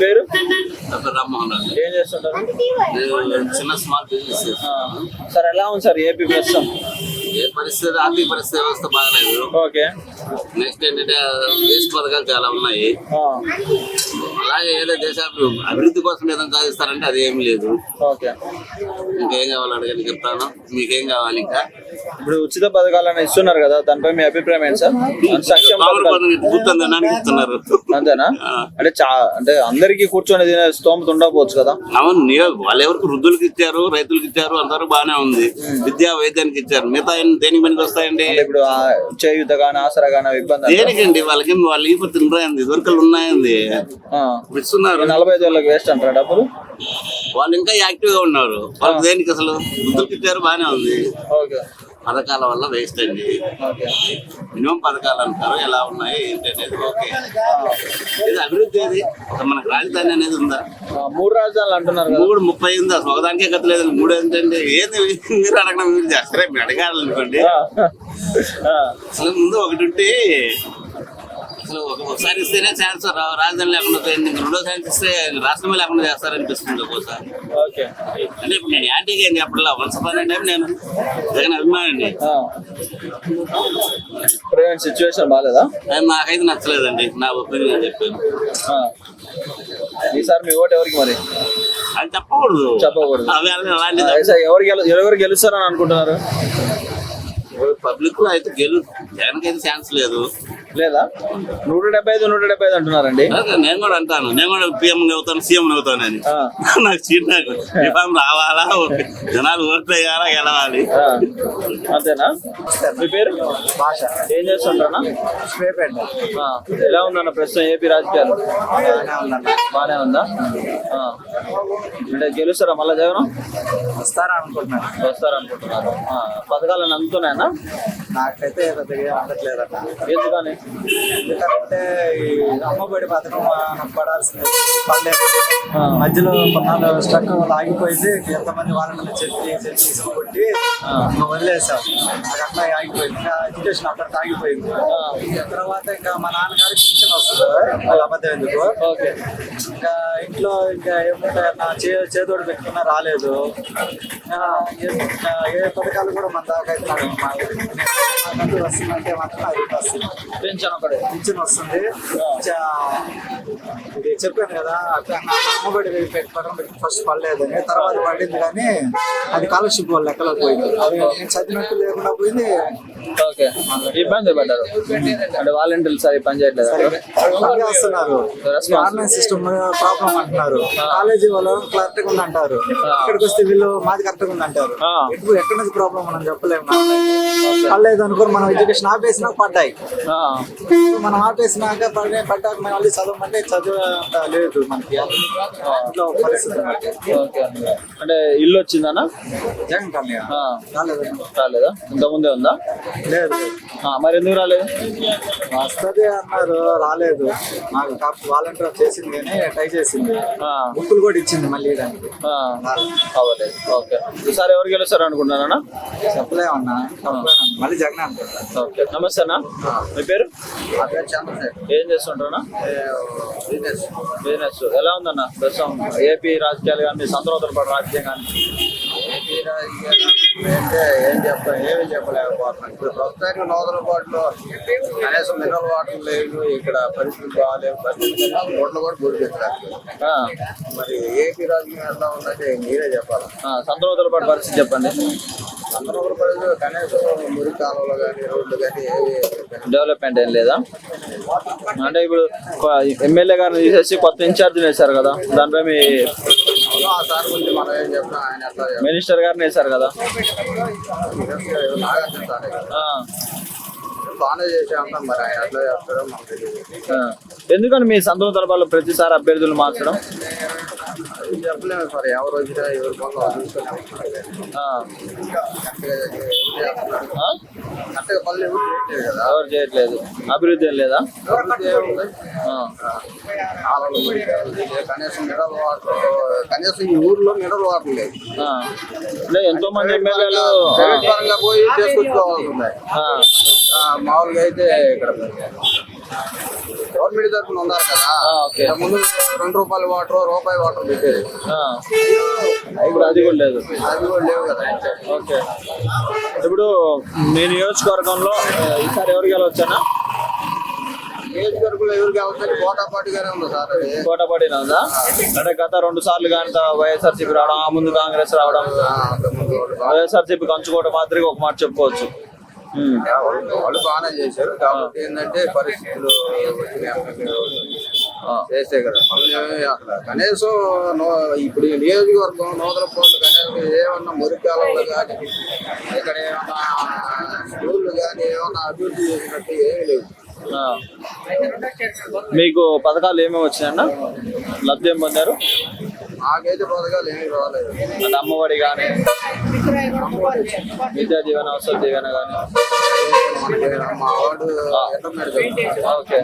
పేరు? రామ్మోహన్ రావు. ఏం చేస్తుంటారు? చిన్న స్మాల్ బిజినెస్. సార్ ఎలా ఉంది సార్ ఏపీ ప్రస్తుతం? ఏ పరిస్థితి, ఆర్థిక పరిస్థితి వ్యవస్థ బాగలేదు. ఓకే. నెక్స్ట్ ఏంటంటే వేస్ట్ పథకాలు చాలా ఉన్నాయి. అలాగే ఏదో దేశాలు అభివృద్ధి కోసం ఏదైనా సాధిస్తారంటే అది ఏమి లేదు. ఓకే. ఇంకేం కావాలి అడగని చెప్తాను. మీకేం కావాలి? ఇంకా ఇప్పుడు ఉచిత పథకాలను ఇస్తున్నారు కదా, దానిపై మీ అభిప్రాయం ఏంటి సార్? సంక్షేమ పథకాలు ఇస్తున్నారు అంతేనా? అంటే అందరికీ కూర్చొని తినే స్తోమత ఉండకపోవచ్చు కదా. అవును, వాళ్ళు ఎవరికి వృద్ధులకి ఇచ్చారు, రైతులకు ఇచ్చారు, అందరూ బాగానే ఉంది. విద్యా వైద్యానికి ఇచ్చారు. మిగతా దేనికి పనికి వస్తాయండి? ఇప్పుడు చేయూత గానీ ఆసరా గానీ ఇబ్బంది దేనికండి? వాళ్ళకి వాళ్ళు ఈ తినరాయండి, దొరకలు ఉన్నాయండి, ఇస్తున్నారు. 45 ఏళ్ళకి వేస్ట్ అంటారా డబ్బులు? వాళ్ళు ఇంకా యాక్టివ్ గా ఉన్నారు. వాళ్ళకి దేనికి అసలు వృద్ధులకి ఇచ్చారు, బాగానే ఉంది. పథకాల వల్ల వేస్ట్ అండి. మినిమం పథకాలు అంటారు, ఎలా ఉన్నాయి ఏంటి అనేది. ఓకే, ఇది అభివృద్ధి ఏది? మనకు రాజధాని అనేది ఉందా? 3 రాజధానులు అంటున్నారు. 3:30 ఉంది. అసలు ఒకదానికే గత లేదు. 3 ఏంటండి? ఏంది మీరు అడగడం? మీరు చేస్తారే, మీరు అడగాలనుకోండి. అసలు ముందు ఒకటి ఉంటే అసలు ఒకసారి ఇస్తేనే ఛాన్స్ రాజధాని లేకుండా రెండో ఛాన్స్ ఇస్తే రాష్ట్రమే లేకుండా చేస్తారనిపిస్తుంది ఒక్కోసారి. అంటే ఇప్పుడు నేను యాంటీగా ఏం చెప్పట్లా. వన్స్ అపాన్ ఏ టైం నేను జగన్ అభిమానండి. సిచ్యువేషన్ బాగాలేదా? నాకైతే నచ్చలేదండి. నా ఒపీనియన్ చెప్పాను. ఈసారి మీ ఓటు ఎవరికి మరి? అది చెప్పకూడదు. ఎవరు గెలుస్తారని అనుకుంటున్నారు? పబ్లిక్ లో అయితే జగన్కి అయితే ఛాన్స్ లేదు. లేదా? 175 అంటున్నారండి. నేను కూడా అంటాను. నేను కూడా పిఎం అవుతాను, సీఎం అవుతాను అని. నాకు సీట్ రిఫార్మ్ రావాలా, జనాలు ఓట్లు వేయాలా, గెలవాలి. అంతేనా? మీ పేరు? భాష. ఏం చేస్తుంటారా? ఎలా ఉందన్న ప్రస్తుతం ఏపీ రాజకీయాలు? బాగానే ఉందా? అంటే గెలుస్తారా మళ్ళా జగన్? వస్తారనుకుంటున్నారు. పథకాలను అందుతున్నాయన్నా? నాకైతే పెద్దగా అందట్లేదన్న. ఎందుకని? ఎందుకంటే ఈ అమ్మఒడి పథకం పడాల్సింది పడలేదు. మధ్యలో కొన్నాళ్ళు స్ట్రక్ ఆగిపోయింది. ఎంతమంది వాళ్ళని చెప్పి కొట్టి వదిలేసాం. అది అట్లా ఆగిపోయింది. ఇంకా ఎడ్యుకేషన్ అక్కడ ఆగిపోయింది. తర్వాత ఇంకా మా నాన్నగారికి పింఛన్ వస్తుంది. వాళ్ళు అబద్ధం ఎందుకు. ఇంకా ఇంట్లో ఇంకా ఏముంటాయన్నా చేదోడు పెట్టుకున్నా రాలేదు. ఏ పథకాలు కూడా మన దాకా వస్తుందంటే మాత్రం అది వస్తుంది. పింఛన్ వస్తుంది. ఇది చెప్పాను కదా, అమ్మఒడి పథకం ఫస్ట్ పడలేదని, తర్వాత పడింది కానీ అది స్కాలర్షిప్ వాళ్ళ లెక్కలో పోయింది. నేను చదివినట్టు లేకుండా పోయింది. ఇబ్బంది పడ్డారు. అంటే వాలంటీర్లు సరే పని చేయట్లేదు, వస్తున్నారు. ఆన్లైన్ సిస్టమ్ ప్రాబ్లం అంటున్నారు. కాలేజీ వాళ్ళు కరెక్ట్ గా ఉంది అంటారు. ఇక్కడికి వస్తే వీళ్ళు మాది కరెక్ట్ గా ఉంది అంటారు. ఎక్కడ నుంచి ప్రాబ్లం మనం చెప్పలేము. పడలేదు అనుకో, మనం ఎడ్యుకేషన్ ఆపేసినాక పడ్డాయి. మనం ఆపేసినాక పడ్డాక మనం మళ్ళీ చదవమంటే చదువు లేదు మనకి. ఇంట్లో పరిస్థితి అంటే ఇల్లు వచ్చిందన్నా? జగన్ కళ్యాణ్ రాలేదా? ఇంతకుముందే ఉందా? లేదు. మరి ఎందుకు రాలేదు? వస్తుంది అన్నారు, రాలేదు. నాకు వాలంటీర్ చేసింది కానీ ట్రై చేసింది. బుక్కులు కూడా ఇచ్చింది మళ్ళీ దానికి. అవ్వలేదు. ఓకే. ఈసారి ఎవరు గెలుస్తారు అనుకుంటున్నారా? చెప్పలేమన్నా, మళ్ళీ జగన్ అనుకుంటా. ఓకే. నమస్తే అన్న. మీ పేరు? చంద్రశేఖర్. ఏం చేస్తుంటారా? బిజినెస్. ఎలా ఉందన్న ప్రస్తుతం ఏపీ రాజకీయాలు కానీ, సంతోషాల పాటు రాజకీయం కానీ? ఏపీ రాజకీయాలు అంటే ఏమీ చెప్పలేకపోతున్నాం. ఇప్పుడు ప్రస్తుతానికి నూతన పాటలో కనీసం మినరల్ వాటర్ లేదు. ఇక్కడ పరిస్థితులు బాగాలేవు. రోడ్లు కూడా గుడిపెట్టారు. మరి ఏపీ రాజకీయం ఎలా ఉందంటే మీరే చెప్పాలి. సంతోషాల పాటు పరిస్థితి చెప్పండి. సంతోషాల పరిస్థితులు కనీసం మురికి కాలువలు కానీ, రోడ్లు కానీ ఏవి డెవలప్మెంట్ ఏం లేదా? అంటే ఇప్పుడు ఎమ్మెల్యే గారిని తీసేసి కొత్త ఇన్ఛార్జ్ వేశారు కదా, దానిపై మీ సార్ గురించి మనం ఏం చెప్తాం. ఆయన అట్లా మినిస్టర్ గారిని వేశారు కదా, బాగానే చేసే ఉంటాం. మరి ఆయన అట్లా చేస్తారో మాకు తెలియదు. ఎందుకని మీ సంతోష తరపాలో ప్రతిసారి అభ్యర్థులు మార్చడం? చెప్పలేము సార్. ఎవరు వచ్చినా ఎవరి పనులు కరెక్ట్గా పనులు ఎవరు చేయట్లేదు కదా. ఎవరు చేయట్లేదు. అభివృద్ధి ఏం లేదా? కనీసం మినరల్ వాటర్, కనీసం ఈ ఊర్లో మినరల్ వాటర్ లేదు. ఎంతో మంది ఎమ్మెల్యేలు పరంగా పోయి చేసుకొచ్చుకోవాల్సి ఉన్నాయి. మామూలుగా అయితే ఇక్కడ గవర్నమెంట్ తరఫున ఉన్నారు కదా, ఓకే. ముందు ₹2 వాటర్ ₹1 పెట్టేది, ఇప్పుడు అది కూడా లేదు. అది కూడా లేవు కదా. ఓకే. ఇప్పుడు మీ నియోజకవర్గంలో ఈసారి ఎవరు గెలవచ్చానా? నియోజకవర్గంలో ఎవరికి అవుతుంది? పోటాపాటిగానే ఉంది సార్. అది కోటపడిన ఉందా? అంటే గత 2 సార్లు కానీ వైఎస్ఆర్సీపీ రావడం, ఆ ముందు కాంగ్రెస్ రావడం, అంతకుముందు వైఎస్ఆర్సీపీ కంచుకోట మాదిరిగా ఒక మాట చెప్పుకోవచ్చు. వాళ్ళు బాగానే చేశారు. కాబట్టి ఏంటంటే పరిస్థితులు చేస్తే కదా అసలు కనీసం ఇప్పుడు ఈ నియోజకవర్గం నూతన పోర్లు కనీసం ఏమన్నా మురికాలలో కానీ ఇక్కడ ఏమన్నా స్కూళ్ళు కానీ ఏమన్నా అభివృద్ధి చేసినట్టు ఏమీ లేవు. మీకు పథకాలు ఏమేమి వచ్చినాయన్నా? లబ్ధి ఏం పొందారు? నాకైతే పథకాలు ఏమీ రాలేదు. అంటే అమ్మఒడి కానీ, విద్యా దీవెన, వసతి దీవెన కానీ. మా వాడు ఎట్లా ఓకే.